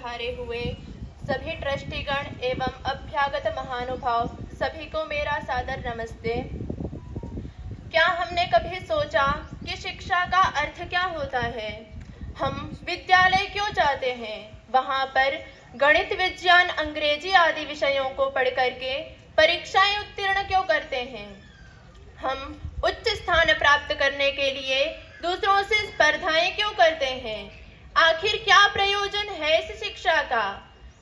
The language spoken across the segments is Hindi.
पधारे हुए सभी ट्रस्टीगण एवं अभ्यागत महानुभाव सभी को मेरा सादर नमस्ते। क्या हमने कभी सोचा कि शिक्षा का अर्थ क्या होता है? हम विद्यालय क्यों जाते हैं? वहाँ पर गणित, विज्ञान, अंग्रेजी आदि विषयों को पढ़ करके परीक्षाएं उत्तीर्ण क्यों करते हैं? हम उच्च स्थान प्राप्त करने के लिए दूसरों से स्पर्धाएं क्यों करते हैं? आखिर क्या प्रयोजन है इस शिक्षा का?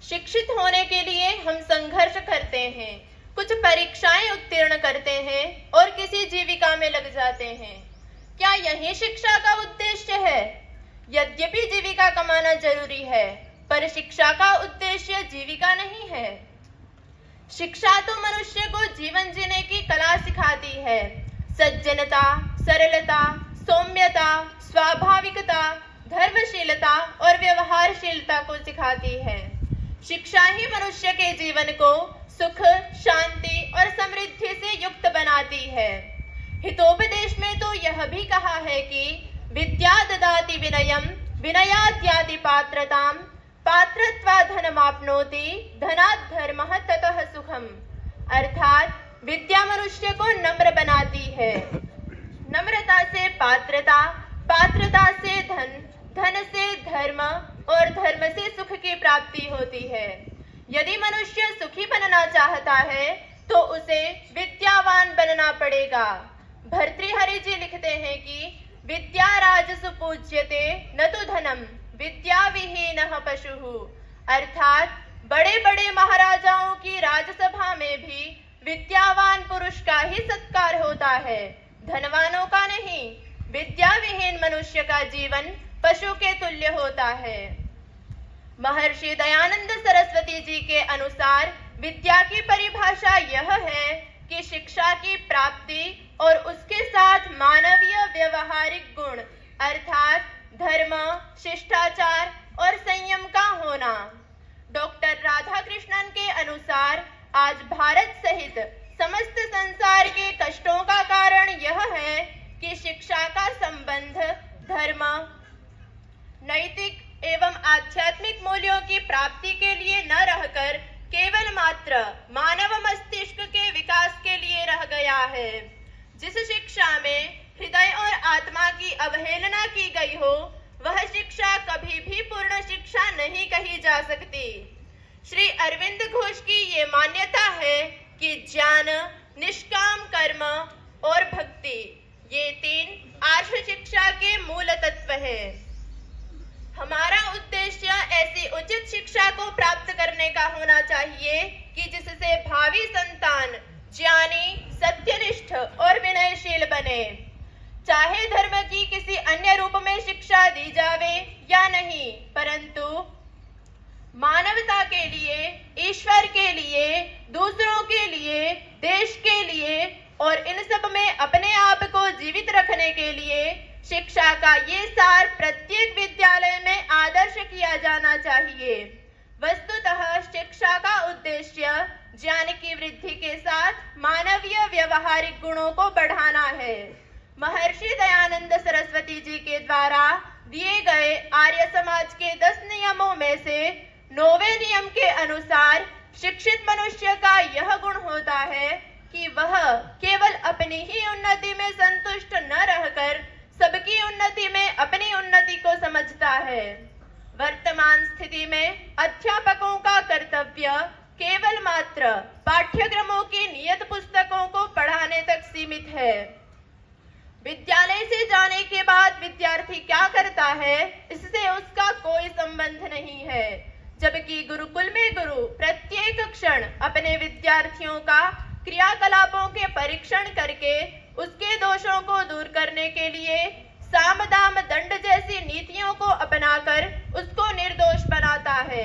शिक्षित होने के लिए हम संघर्ष करते हैं, कुछ परीक्षाएं उत्तीर्ण करते हैं और किसी जीविका में लग जाते हैं। क्या यही शिक्षा का उद्देश्य है? यद्यपि जीविका कमाना जरूरी है, पर शिक्षा का उद्देश्य जीविका नहीं है। शिक्षा तो मनुष्य को जीवन जीने की कला सिखाती है। सज्जनता, सरलता, सौम्यता, स्वाभाविकता, धर्मशीलता और व्यवहारशीलता को सिखाती है। शिक्षा ही मनुष्य के जीवन को सुख, शांति और समृद्धि से युक्त बनाती है। हितोपदेश में तो यह भी कहा है कि विद्या ददाति विनयम, विनयात् याति पात्रताम, पात्रत्वात् धनमाप्नोति, धनात् धर्मः ततः सुखम। अर्थात विद्या मनुष्य को नम्र बनाती है, नम्रता से पात्रता, पात्रता से धन, धन से धर्म और धर्म से सुख की प्राप्ति होती है। यदि मनुष्य सुखी बनना चाहता है तो उसे विद्यावान बनना पड़ेगा। भर्तृहरि जी लिखते हैं कि विद्या राजसु पूज्यते न तो धनम, विद्या विहीनः पशुः। अर्थात बड़े बड़े महाराजाओं की राजसभा में भी विद्यावान पुरुष का ही सत्कार होता है, धनवानों का नहीं। विद्या विहीन मनुष्य का जीवन पशु के तुल्य होता है। महर्षि दयानंद सरस्वती जी के अनुसार विद्या की परिभाषा यह है कि शिक्षा की प्राप्ति और उसके साथ मानवीय व्यवहारिक गुण अर्थात धर्म, शिष्टाचार और संयम का होना। डॉक्टर राधाकृष्णन के अनुसार आज भारत सहित समस्त संसार के कष्टों का कारण यह है कि शिक्षा का संबंध धर्म, नैतिक एवं आध्यात्मिक मूल्यों की प्राप्ति के लिए न रहकर केवल मात्र मानव मस्तिष्क के विकास के लिए रह गया है। जिस शिक्षा में हृदय और आत्मा की अवहेलना की गई हो वह शिक्षा कभी भी पूर्ण शिक्षा नहीं कही जा सकती। श्री अरविंद घोष की ये मान्यता है कि ज्ञान, निष्काम कर्म और भक्ति ये तीन आर्ष शिक्षा के मूल तत्व हैं। हमारा उद्देश्य ऐसी उचित शिक्षा को प्राप्त करने का होना चाहिए कि जिससे भावी संतान ज्ञानी, सत्यनिष्ठ और विनयशील बने। चाहे धर्म की किसी अन्य रूप में शिक्षा दी जावे या नहीं, परंतु मानवता के लिए, ईश्वर के लिए, दूसरों के लिए, देश के लिए और इन सब में अपने आप को जीवित रखने के लिए शिक्षा का ये सार प्रत्येक विद्यालय में आदर्श किया जाना चाहिए। वस्तुतः शिक्षा का उद्देश्य ज्ञान की वृद्धि के साथ मानवीय व्यवहारिक गुणों को बढ़ाना है। महर्षि दयानंद सरस्वती जी के द्वारा दिए गए आर्य समाज के 10 नियमों में से 9वें नियम के अनुसार शिक्षित मनुष्य का यह गुण होता है कि वह केवल अपनी ही उन्नति में संतुष्ट न रहकर सबकी उन्नति में अपनी उन्नति को समझता है। वर्तमान स्थिति में अध्यापकों का कर्तव्य केवल मात्र पाठ्यक्रमों की नियत पुस्तकों को पढ़ाने तक सीमित है। विद्यालय से जाने के बाद विद्यार्थी क्या करता है इससे उसका कोई संबंध नहीं है, जबकि गुरुकुल में गुरु प्रत्येक क्षण अपने विद्यार्थियों का क्रियाकलापों के परीक्षण करके उसके दोषों को दूर करने के लिए साम दाम दंड जैसी नीतियों को अपनाकर उसको निर्दोष बनाता है।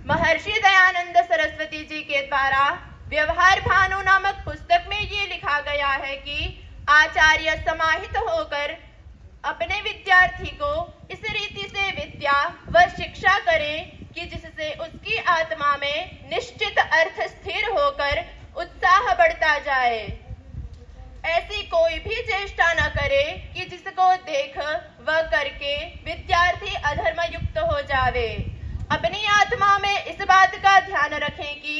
महर्षि दयानंद सरस्वती जी के द्वारा व्यवहार भानु नामक पुस्तक में ये लिखा गया है कि आचार्य समाहित होकर अपने विद्यार्थी को इस रीति से विद्या व शिक्षा करें कि जिससे उसकी आत्मा में निश्चित अर्थ स्थिर होकर उत्साह बढ़ता जाए। ऐसी कोई भी चेष्टा न करे कि जिसको देख व करके विद्यार्थी अधर्म युक्त हो जावे। अपनी आत्मा में इस बात का ध्यान रखें कि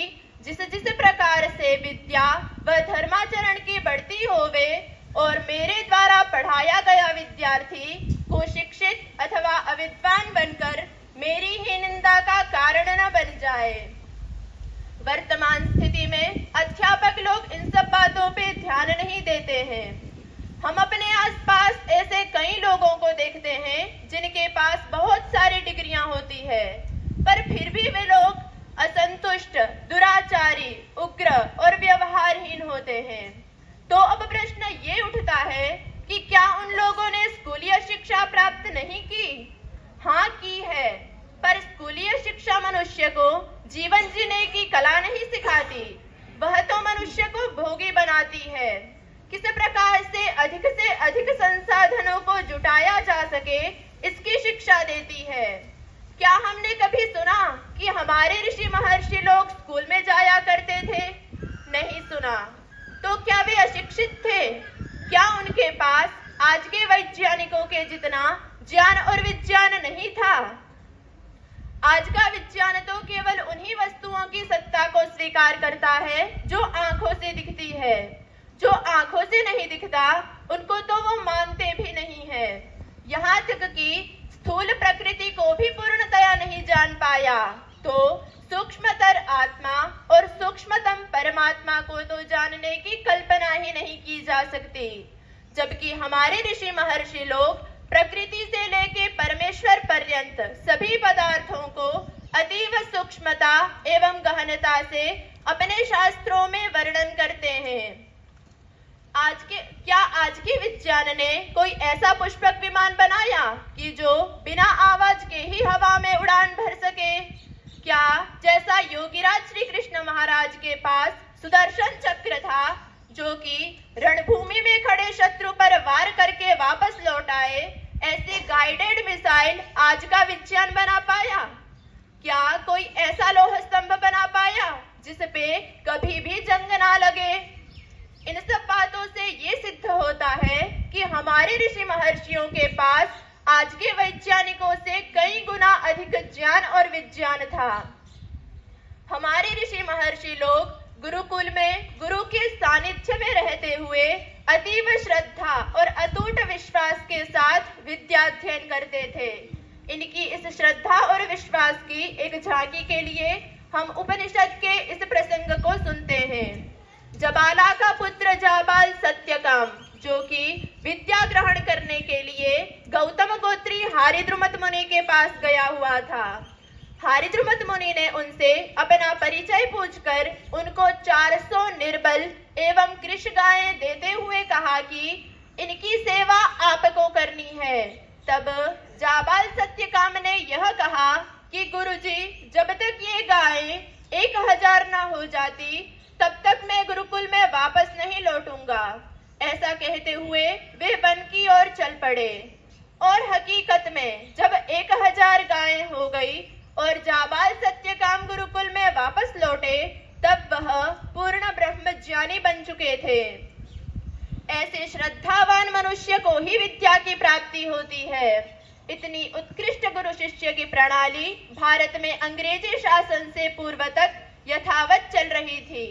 जिस जिस प्रकार से विद्या व धर्माचरण की बढ़ती होवे और मेरे द्वारा पढ़ाया गया विद्यार्थी कुशिक्षित अथवा अविद्वान बनकर मेरी ही निंदा का कारण न बन जाए। वर्तमान स्थिति में अध्यापक लोग इन सब बातों पे ध्यान नहीं देते हैं। हम अपने आसपास ऐसे कई लोगों को देखते हैं जिनके पास बहुत सारी डिग्रियां होती है, पर फिर भी वे लोग असंतुष्ट, दुराचारी, उग्र और व्यवहारहीन होते हैं। तो अब प्रश्न ये उठता है कि क्या उन लोगों ने स्कूलीय शिक्षा प्राप्त नहीं की? हाँ की है, पर स्कूलीय शिक्षा मनुष्य को जीवन जीने की कला नहीं सिखाती, वह तो मनुष्य को भोगी बनाती है। किस प्रकार से अधिक संसाधनों को जुटाया जा सके इसकी शिक्षा देती है। क्या हमने कभी सुना कि हमारे ऋषि महर्षि लोग स्कूल में जाया करते थे? नहीं सुना। तो क्या वे अशिक्षित थे? क्या उनके पास आज के वैज्ञानिकों के जितना ज्ञान और विज्ञान नहीं था? आज का विज्ञान तो केवल उन्हीं वस्तुओं की सत्ता को स्वीकार करता है जो आंखों से दिखती है। जो आंखों से नहीं दिखता उनको तो वो मानते भी नहीं है। यहाँ तक कि स्थूल प्रकृति को भी पूर्णतया नहीं जान पाया तो सूक्ष्मतर आत्मा और सूक्ष्मतम परमात्मा को तो जानने की कल्पना ही नहीं की जा सकती। जबकि हमारे ऋषि महर्षि लोग प्रकृति से लेके परमेश्वर पर्यंत सभी पदार्थों को अतीव सूक्ष्मता एवं गहनता से अपने शास्त्रों में वर्णन करते हैं। क्या आज के विज्ञान ने कोई ऐसा पुष्पक विमान बनाया कि जो बिना आवाज के ही हवा में उड़ान भर सके? क्या जैसा योगीराज श्री कृष्ण महाराज के पास सुदर्शन चक्र था जो कि रणभूमि में खड़े शत्रु पर वार करके वापस लौट आए, ऐसे गाइडेड मिसाइल आज का विज्ञान बना पाया? क्या कोई ऐसा लोह स्तंभ बना पाया जिस पे कभी भी जंग ना लगे? इन सब बातों से ये सिद्ध होता है कि हमारे ऋषि महर्षियों के पास आज के वैज्ञानिकों से कई गुना अधिक ज्ञान और विज्ञान था। हमारे ऋषि महर्षि लोग गुरुकुल में गुरु के सानिध्य में रहते हुए अतीव श्रद्धा और अटूट विश्वास के साथ विद्याध्ययन करते थे। इनकी इस श्रद्धा और विश्वास की एक झांकी के लिए हम उपनिषद के इस प्रसंग को सुनते हैं। जबाला का पुत्र जाबाल सत्यकाम, जो कि विद्या ग्रहण करने के लिए गौतम गोत्री हारिद्रुमत मुनि के पास गया हुआ था। हारिद्रुमत मुनि ने उनसे अपना परिचय पूछकर उनको 400 निर्बल एवं कृष गायें देते हुए कहा कि इनकी सेवा आपको करनी है। तब जाबाल सत्यकाम ने यह कहा कि गुरुजी, जब तक ये गायें 1000 ना हो जाती तब तक मैं गुरुकुल में वापस नहीं लौटूंगा। ऐसा कहते हुए वे वन की ओर चल पड़े और हकीकत में जब 1000 गायें हो गई और जाबाल सत्यकाम गुरुकुल में वापस लौटे तब वह पूर्ण ब्रह्मज्ञानी बन चुके थे। ऐसे श्रद्धावान मनुष्य को ही विद्या की प्राप्ति होती है। इतनी उत्कृष्ट गुरु शिष्य की प्रणाली भारत में अंग्रेजी शासन से पूर्व तक यथावत चल रही थी।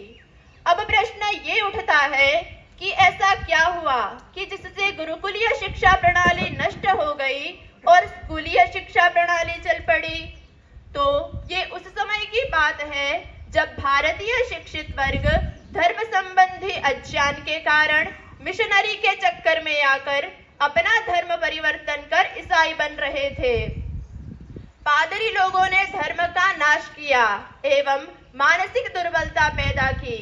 अब प्रश्न ये उठता है कि ऐसा क्या हुआ कि जिससे गुरुकुलीय शिक्षा प्रणाली नष्ट हो गई और स्कूलीय शिक्षा प्रणाली चल पड़ी? तो ये उस समय की बात है जब भारतीय शिक्षित वर्ग धर्म संबंधी अज्ञान के कारण मिशनरी के चक्कर में आकर अपना धर्म परिवर्तन कर ईसाई बन रहे थे। पादरी लोगों ने धर्म का नाश किया एवं मानसिक दुर्बलता पैदा की।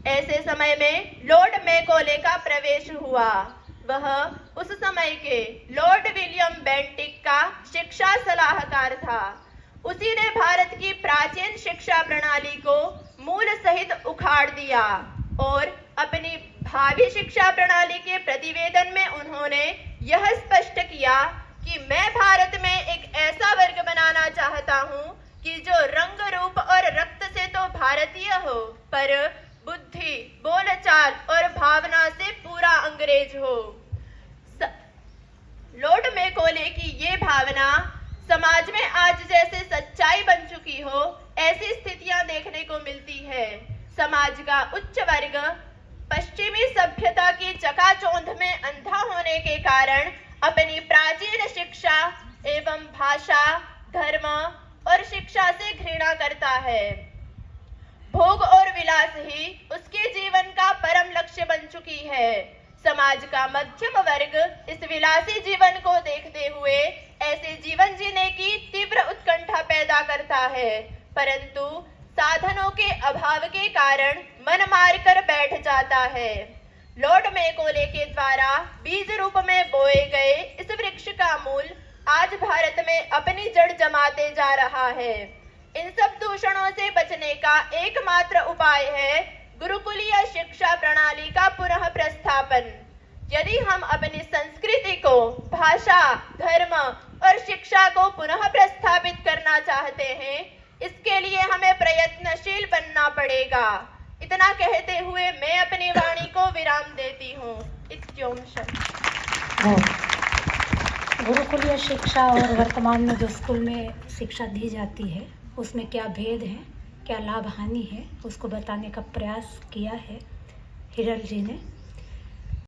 ऐसे समय में लॉर्ड मैकॉले का प्रवेश हुआ। वह उस समय के लॉर्ड विलियम बेंटिक का शिक्षा सलाहकार था। उसी ने भारत की प्राचीन शिक्षा प्रणाली को मूल सहित उखाड़ दिया और अपनी भावी शिक्षा प्रणाली के प्रतिवेदन में उन्होंने यह स्पष्ट किया कि मैं भारत में एक ऐसा वर्ग बनाना चाहता हूं कि जो रंग रूप और रक्त से तो भारतीय हो पर बुद्धि, बोलचाल और भावना से पूरा अंग्रेज हो। लॉर्ड मैकॉले की ये भावना समाज में आज जैसे सच्चाई बन का उच्च वर्ग पश्चिमी सभ्यता की चकाचौंध में अंधा होने के कारण अपनी प्राचीन शिक्षा एवं भाषा, धर्म और शिक्षा से घृणा करता है। भोग और विलास ही उसके जीवन का परम लक्ष्य बन चुकी है। समाज का मध्यम वर्ग इस विलासी जीवन को देखते हुए ऐसे जीवन जीने की तीव्र उत्कंठा पैदा करता है, परंतु साधनों के अभाव के कारण मन मार कर बैठ जाता है। लॉर्ड मैकॉले के द्वारा बीज रूप में बोए गए इस वृक्ष का मूल आज भारत में अपनी जड़ जमाते जा रहा है। इन सब दूषणों से बचने का एकमात्र उपाय है गुरुकुलीय शिक्षा प्रणाली का पुनः प्रस्थापन। यदि हम अपनी संस्कृति को, भाषा, धर्म और शिक्षा को पुनः प्रस्थापित करना चाहते हैं, इसके लिए हमें प्रयत्नशील बनना पड़ेगा। इतना कहते हुए मैं अपनी वाणी को विराम देती हूँ। इत्योम शम। गुरुकुलीय शिक्षा और वर्तमान में जो स्कूल में शिक्षा दी जाती है उसमें क्या भेद है, क्या लाभ हानि है, उसको बताने का प्रयास किया है हिरल जी ने।